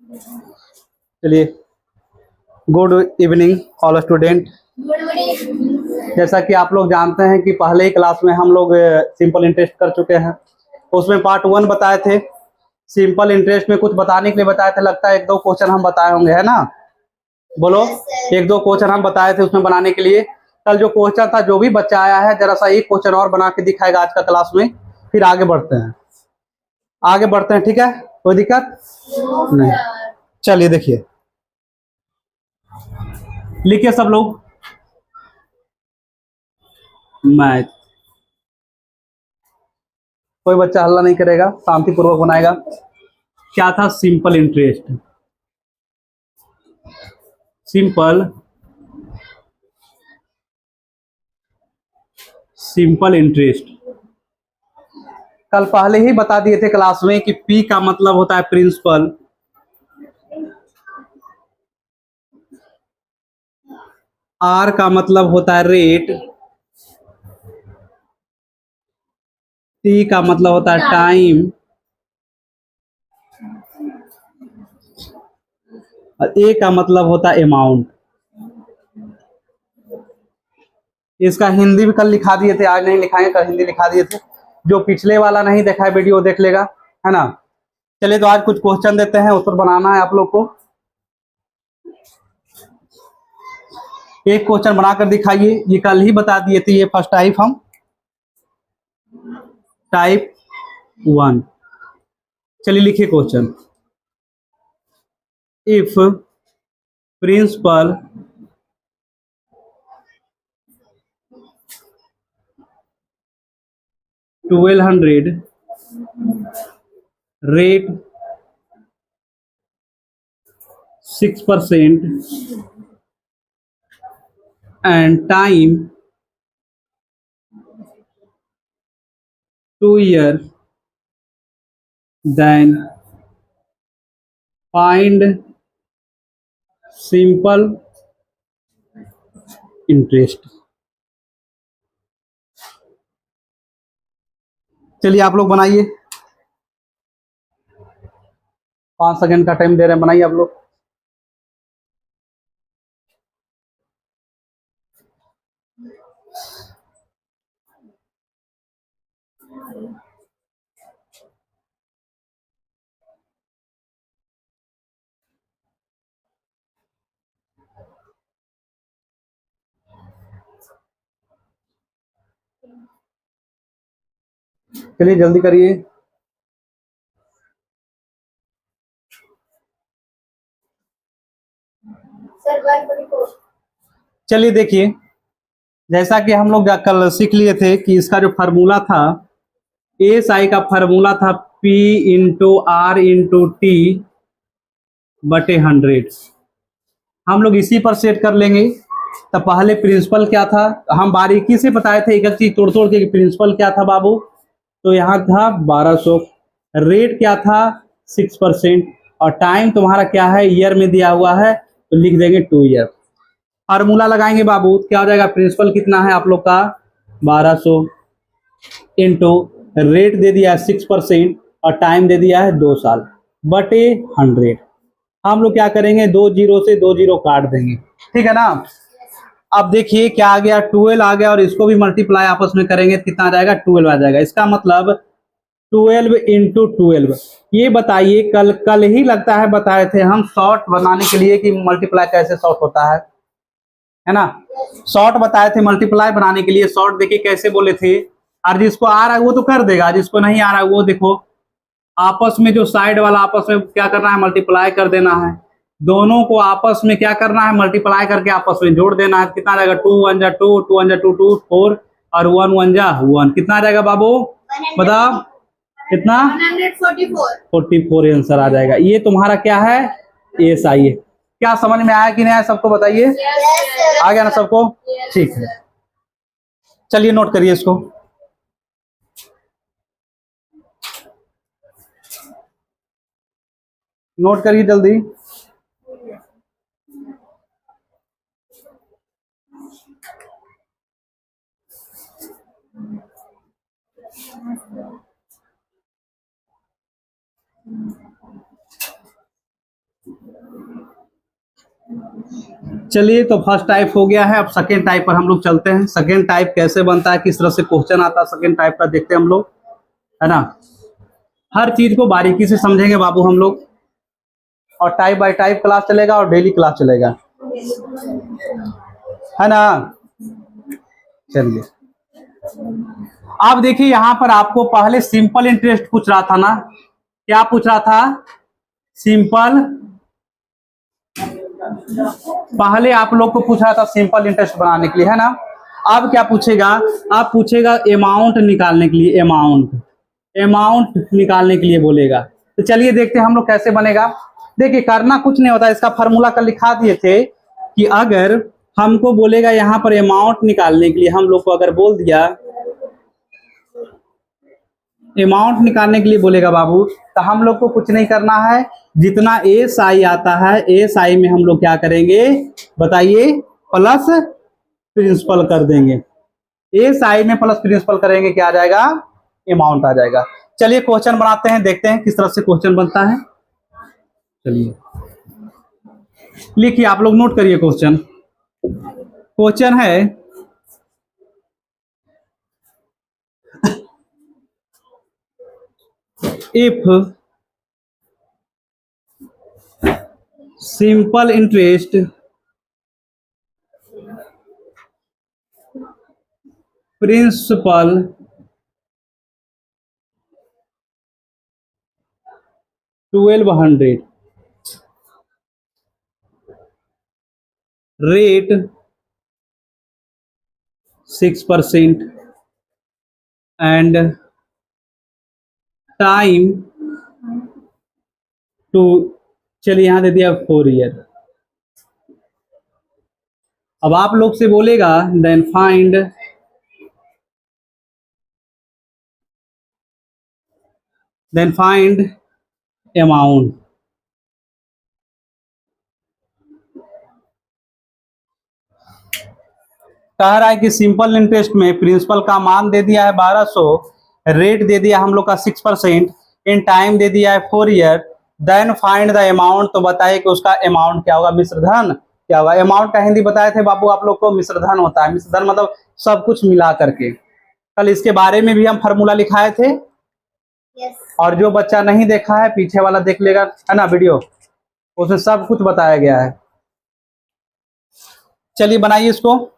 चलिए, good evening all student. जैसा कि आप लोग जानते हैं कि पहले ही क्लास में हम लोग सिंपल इंटरेस्ट कर चुके हैं। उसमें पार्ट 1 बताए थे। सिंपल इंटरेस्ट में कुछ बताने के लिए बताए थे, लगता है 1-2 क्वेश्चन हम बताए होंगे, है ना? बोलो। 1-2 क्वेश्चन हम बताए थे उसमें बनाने के लिए। कल जो क्वेश्चन था, जो भी बच्चा आया है जरा सा एक क्वेश्चन और बना के दिखाएगा आज का क्लास में, फिर आगे बढ़ते हैं। ठीक है, कोई दिक्कत नहीं। चलिए देखिए, लिखिए सब लोग। मैथ। कोई बच्चा हल्ला नहीं करेगा, शांतिपूर्वक बनाएगा। क्या था? Simple interest. सिंपल इंटरेस्ट कल पहले ही बता दिए थे क्लास में कि पी का मतलब होता है प्रिंसिपल, आर का मतलब होता है रेट, टी का मतलब होता है टाइम, और ए का मतलब होता है अमाउंट। इसका हिंदी भी कल लिखा दिए थे, आज नहीं लिखाएंगे, कल हिंदी लिखा दिए थे। जो पिछले वाला नहीं देखा है वीडियो देख लेगा, है ना? चलिए, तो आज कुछ क्वेश्चन देते हैं, उस पर बनाना है आप लोग को। एक क्वेश्चन बनाकर दिखाइए। ये कल ही बता दिए थे, ये फर्स्ट टाइप हम टाइप 1। चलिए लिखिए question. If principal $1200, rate 6% and time 2 years, then find simple interest। चलिए आप लोग बनाइए, 5 सेकंड का टाइम दे रहे हैं, बनाइए आप लोग। चलिए जल्दी करिए। चलिए देखिए, जैसा कि हम लोग कल सीख लिए थे कि इसका जो फार्मूला था, एस आई का फार्मूला था P into R into T बटे 100। हम लोग इसी पर सेट कर लेंगे। तो पहले प्रिंसिपल क्या था, हम बारीकी से बताए थे एक एक चीज तोड़ तोड़ के। प्रिंसिपल क्या था बाबू? तो यहाँ था 1200। रेट क्या था? 6%। और टाइम तुम्हारा क्या है, ईयर में दिया हुआ है, तो लिख देंगे 2 ईयर। फार्मूला लगाएंगे बाबू, क्या हो जाएगा? प्रिंसिपल कितना है आप लोग का? 1200 इंटू रेट दे दिया है 6% और टाइम दे दिया है 2 साल बटे 100। हम लोग क्या करेंगे, 2 जीरो से 2 जीरो काट देंगे, ठीक है ना? अब देखिए क्या आ गया, 12 आ गया, और इसको भी मल्टीप्लाई आपस में करेंगे तो कितना आ जाएगा? 12 आ जाएगा। इसका मतलब 12 इंटू 12। ये बताइए, कल कल ही लगता है बताए थे हम शॉर्ट बनाने के लिए कि मल्टीप्लाई कैसे शॉर्ट होता है ना? शॉर्ट बताए थे मल्टीप्लाई बनाने के लिए। शॉर्ट देखिए कैसे बोले थे, और जिसको आ रहा है वो तो कर देगा, जिसको नहीं आ रहा है वो देखो, आपस में जो साइड वाला आपस में क्या करना है, मल्टीप्लाई कर देना है। दोनों को आपस में क्या करना है, मल्टीप्लाई करके आपस में जोड़ देना है। कितना आ जाएगा? 2 1 जा 2, 2 1 जा 2 2 4, और 1 1 जा 1। कितना आ जाएगा बाबू? बताओ कितना? 144 आंसर आ जाएगा। ये तुम्हारा क्या है? एस आई है। क्या समझ में आया कि नहीं आया सबको बताइए? आ गया ना सबको? ठीक है, चलिए नोट करिए इसको। नोट करिए जल्दी। चलिए, तो फर्स्ट टाइप हो गया है। अब सेकेंड टाइप पर हम लोग चलते हैं। सेकेंड टाइप कैसे बनता है, किस तरह से क्वेश्चन आता है सेकेंड टाइप का, देखते हैं हम लोग, है ना। हर चीज को बारीकी से समझेंगे बाबू हम लोग, और टाइप बाय टाइप क्लास चलेगा और डेली क्लास चलेगा, है ना। चलिए, आप देखिए यहाँ पर आपको पहले सिंपल इंटरेस्ट पूछ रहा था ना, क्या पूछ रहा था, सिंपल, पहले आप लोग को पूछ रहा था सिंपल इंटरेस्ट बनाने के लिए, है ना। अब क्या पूछेगा, अब पूछेगा अमाउंट निकालने के लिए, अमाउंट निकालने के लिए बोलेगा। तो चलिए देखते हैं हम लोग कैसे बनेगा। देखिए, करना कुछ नहीं होता, इसका फॉर्मूला कल लिखा दिए थे कि अगर हमको बोलेगा यहाँ पर अमाउंट निकालने के लिए, हम लोग को अगर बोल दिया अमाउंट निकालने के लिए बोलेगा बाबू, तो हम लोग को कुछ नहीं करना है, जितना एस आई आता है एस आई में हम लोग क्या करेंगे बताइए, प्लस प्रिंसिपल कर देंगे। एस आई में प्लस प्रिंसिपल करेंगे, क्या आ जाएगा, अमाउंट आ जाएगा। चलिए क्वेश्चन बनाते हैं, देखते हैं किस तरह से क्वेश्चन बनता है। चलिए लिखिए, आप लोग नोट करिए क्वेश्चन। क्वेश्चन है, if simple interest principal $1200, rate 6% and time two, चलिए यहां दे दिया 4 ईयर। अब आप लोग से बोलेगा देन फाइंड अमाउंट। कह रहा है कि सिंपल इंटरेस्ट में प्रिंसिपल का मान दे दिया है 1200, रेट दे दिया हम लोग का 6%, इन टाइम दे दिया है 4 year, then find the amount. तो बताइए कि उसका अमाउंट क्या होगा, मिश्रधन क्या होगा। अमाउंट का हिंदी बताए थे बाबू आप लोग को, मिश्रधन होता है। मिश्रधन मतलब सब कुछ मिला करके, कल इसके बारे में भी हम फॉर्मूला लिखाए थे। yes. और जो बच्चा नहीं देखा है पीछे वाला देख लेगा, है ना, वीडियो, उसमें सब कुछ बताया गया है। चलिए बनाइए इसको।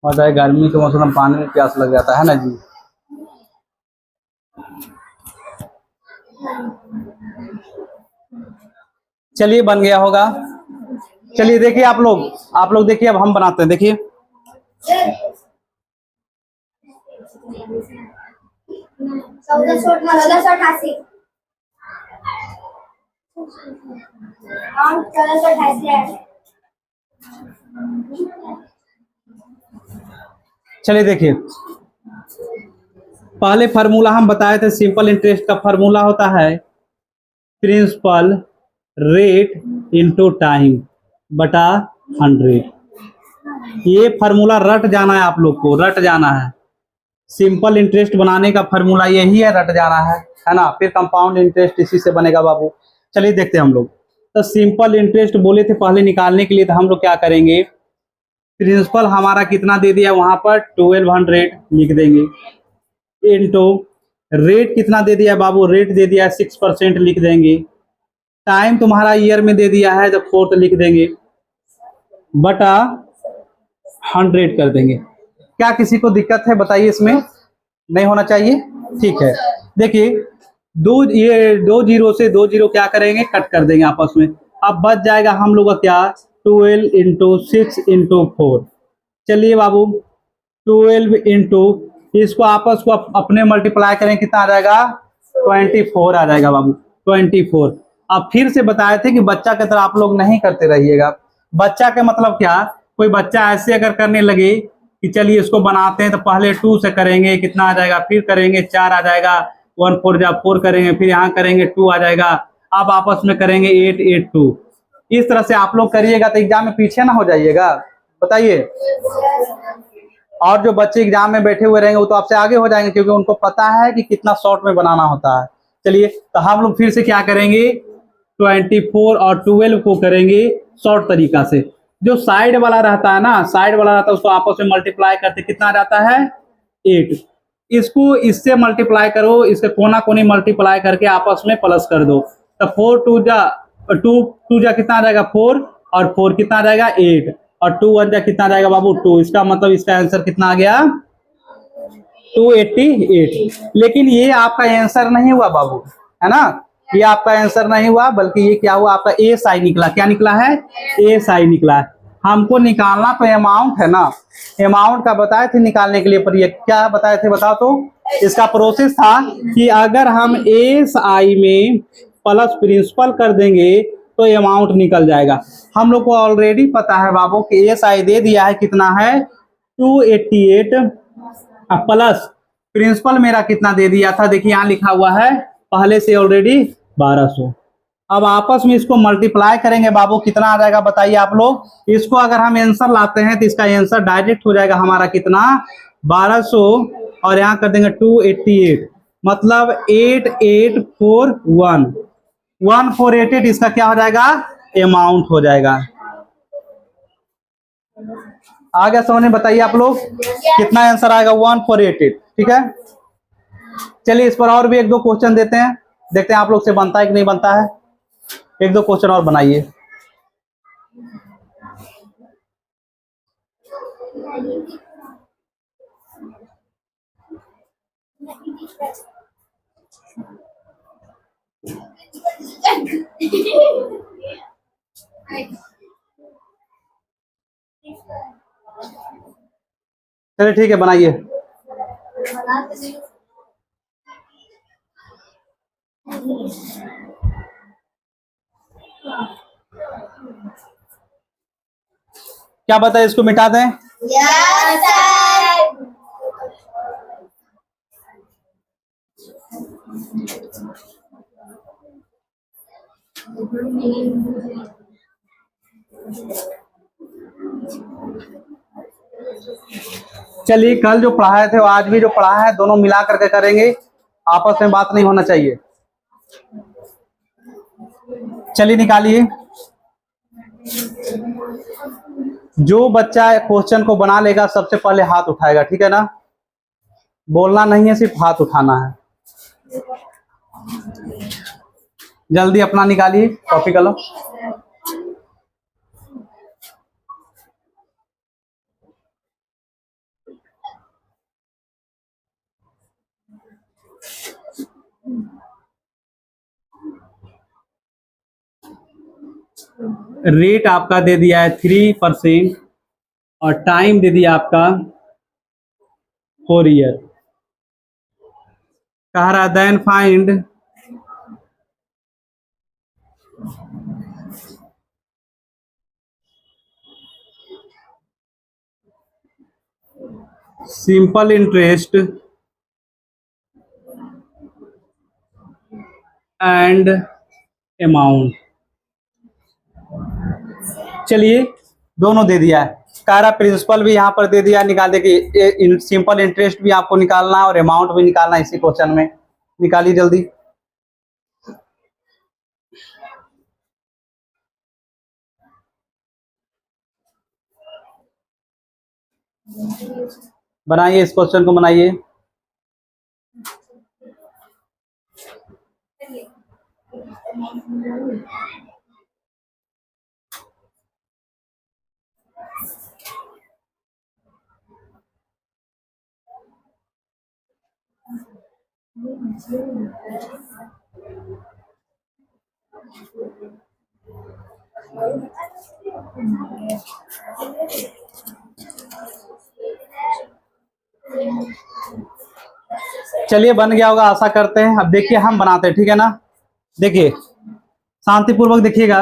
और गर्मी के मौसम में पानी में प्यास लग जाता है ना जी। चलिए बन गया होगा। चलिए देखिए आप लोग देखिए, अब हम बनाते हैं, देखिए। चलिए देखिए, पहले फार्मूला हम बताए थे, सिंपल इंटरेस्ट का फार्मूला होता है प्रिंसिपल रेट इनटू टाइम बटा 100। ये फार्मूला रट जाना है, आप लोग को रट जाना है। सिंपल इंटरेस्ट बनाने का फार्मूला यही है, रट जाना है ना। फिर कंपाउंड इंटरेस्ट इसी से बनेगा बाबू। चलिए देखते हैं हम लोग। तो सिंपल इंटरेस्ट बोले थे पहले निकालने के लिए, तो हम लोग क्या करेंगे, प्रिंसिपल हमारा कितना दे दिया वहां पर 1200 लिख देंगे, इनटू रेट कितना दे दिया बाबू, रेट दे दिया 6% लिख देंगे, टाइम तुम्हारा ईयर में दे दिया है तो 4 लिख देंगे, बटा 100 कर देंगे। क्या किसी को दिक्कत है बताइए, इसमें नहीं होना चाहिए, ठीक है। देखिए ये 2 जीरो से 2 जीरो क्या करेंगे, कट कर देंगे आपस में। अब बच जाएगा हम लोग का क्या, 12 इंटू 6 इंटू 4। चलिए बाबू 12 इंटू, इसको आपस को अपने मल्टीप्लाई करें, कितना आ जाएगा, 24 आ जाएगा बाबू, 24। अब फिर से बताए थे कि बच्चा की तरह आप लोग नहीं करते रहिएगा। बच्चा के मतलब क्या, कोई बच्चा ऐसे अगर करने लगे कि चलिए इसको बनाते हैं, तो पहले 2 से करेंगे, कितना आ जाएगा, फिर करेंगे 4 आ जाएगा, 1 4 जा 4 करेंगे, फिर यहाँ करेंगे 2 आ जाएगा, अब आपस में करेंगे 8 8 2। इस तरह से आप लोग करिएगा तो एग्जाम में पीछे ना हो जाइएगा, बताइए। और जो बच्चे एग्जाम में बैठे हुए रहेंगे वो तो आपसे आगे हो जाएंगे, क्योंकि उनको पता है कि कितना शॉर्ट में बनाना होता है। चलिए तो हम लोग फिर से क्या करेंगे, 24 और 12 को करेंगे शॉर्ट तरीका से। जो साइड वाला रहता है ना, साइड वाला रहता है उसको आपस में मल्टीप्लाई करते कितना जाता है, 8। इसको इससे मल्टीप्लाई करो, इसके कोना कोनी मल्टीप्लाई करके आपस में प्लस कर दो, तो 4 2 जा 2 जा कितना आ जाएगा 4, और 4 कितना आ जाएगा 8, और 2 1 जा कितना आ जाएगा बाबू 2। इसका मतलब इसका आंसर कितना आ गया 288। लेकिन ये आपका आंसर नहीं हुआ बाबू, है ना, ये आपका आंसर नहीं हुआ, बल्कि ये क्या हुआ, आपका एसआई निकला। क्या निकला है, एसआई निकला है। हमको निकालना तो अमाउंट है ना, अमाउंट का बताए थे निकालने के लिए, पर ये क्या बताए थे बताओ तो। इसका प्रोसेस था कि अगर हम एसआई में प्लस प्रिंसिपल कर देंगे तो अमाउंट निकल जाएगा। हम लोग को ऑलरेडी पता है बाबू कि एसआई दे दिया है, कितना है 288, प्लस प्रिंसिपल मेरा कितना दे दिया था, देखिए यहाँ लिखा हुआ है पहले से ऑलरेडी 1200। अब आपस में इसको मल्टीप्लाई करेंगे बाबू, कितना आ जाएगा बताइए आप लोग। इसको अगर हम आंसर लाते हैं तो इसका आंसर डायरेक्ट हो जाएगा हमारा कितना 1200, और यहाँ कर देंगे 288, मतलब 8841 1488 इसका क्या हो जाएगा, अमाउंट हो जाएगा। आ गया समझ में, बताइए आप लोग कितना आंसर आएगा 1488, ठीक है। चलिए इस पर और भी एक दो क्वेश्चन देते हैं, देखते हैं आप लोग से बनता है कि नहीं बनता है। एक दो क्वेश्चन और बनाइए। चलिए ठीक है बनाइए। क्या बताए, इसको मिटा दें। Yes sir. चलिए कल जो पढ़ाए थे वो आज भी जो पढ़ा है दोनों मिला करके करेंगे, आपस में बात नहीं होना चाहिए। चलिए निकालिए। जो बच्चा क्वेश्चन को बना लेगा सबसे पहले हाथ उठाएगा, ठीक है ना, बोलना नहीं है, सिर्फ हाथ उठाना है। जल्दी अपना निकालिए कॉपी कलम। रेट आपका दे दिया है 3% और टाइम दे दिया आपका 4 ईयर। कह रहा then find simple interest and amount. चलिए दोनों दे दिया है, कारा प्रिंसिपल भी यहाँ पर दे दिया, निकाल दे कि सिंपल इंटरेस्ट भी आपको निकालना और अमाउंट भी निकालना इसी क्वेश्चन में। निकालिए जल्दी। बनाइए इस क्वेश्चन को, बनाइए। चलिए बन गया होगा आशा करते हैं। अब देखिए हम बनाते हैं, ठीक है ना। देखिए शांतिपूर्वक देखिएगा।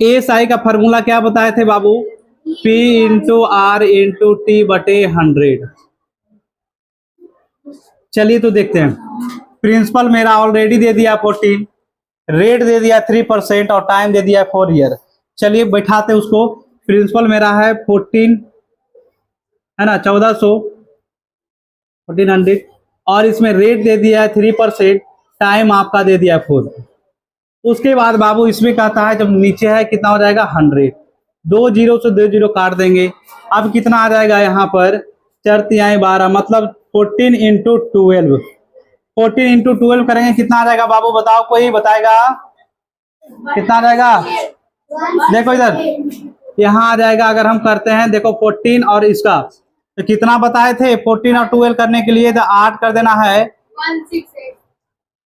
एएसआई का फॉर्मूला क्या बताए थे बाबू, P into R into T बटे 100। चलिए तो देखते हैं। प्रिंसिपल मेरा ऑलरेडी दे दिया 14, रेट दे दिया 3% और टाइम दे दिया 4 ईयर। चलिए बैठाते उसको। प्रिंसिपल मेरा है 14, है ना, 1400, 1400, और इसमें रेट दे दिया है 3%, टाइम आपका दे दिया 4। उसके बाद बाबू इसमें कहता है जब नीचे है कितना हो जाएगा 100, 2 जीरो से 2 जीरो काट देंगे। अब कितना आ जाएगा यहाँ पर 4 तिहाई 12, मतलब 14 इंटू 12। 14 इंटू 12 करेंगे कितना आ जाएगा बाबू, बताओ, कोई बताएगा कितना आ जाएगा। देखो इधर यहाँ आ जाएगा, अगर हम करते हैं देखो 14 और इसका तो कितना बताए थे 14 और 12 करने के लिए, तो 8 कर देना है, 168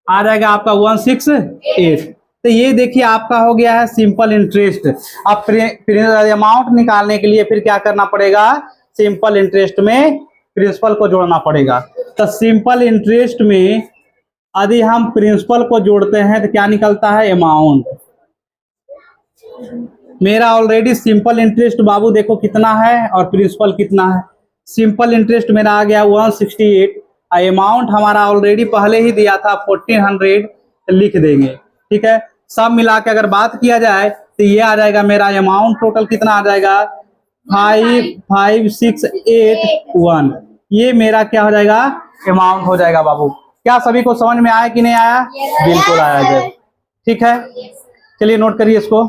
आ जाएगा आपका 168। तो ये देखिए आपका हो गया है सिंपल इंटरेस्ट। अब अमाउंट निकालने के लिए फिर क्या करना पड़ेगा, सिंपल इंटरेस्ट में प्रिंसिपल को जोड़ना पड़ेगा। तो सिंपल इंटरेस्ट में यदि हम प्रिंसिपल को जोड़ते हैं तो क्या निकलता है, अमाउंट। मेरा ऑलरेडी सिंपल इंटरेस्ट बाबू देखो कितना है और प्रिंसिपल कितना है। सिंपल इंटरेस्ट मेरा आ गया 168, अमाउंट हमारा ऑलरेडी पहले ही दिया था 1400, लिख देंगे। ठीक है, सब मिला के अगर बात किया जाए तो ये आ जाएगा मेरा अमाउंट टोटल कितना आ जाएगा 55681। ये मेरा क्या हो जाएगा, अमाउंट हो जाएगा बाबू। क्या सभी को समझ में आया कि नहीं आया? बिल्कुल आया जाए। ठीक है, चलिए नोट करिए इसको।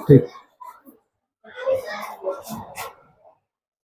ठीक।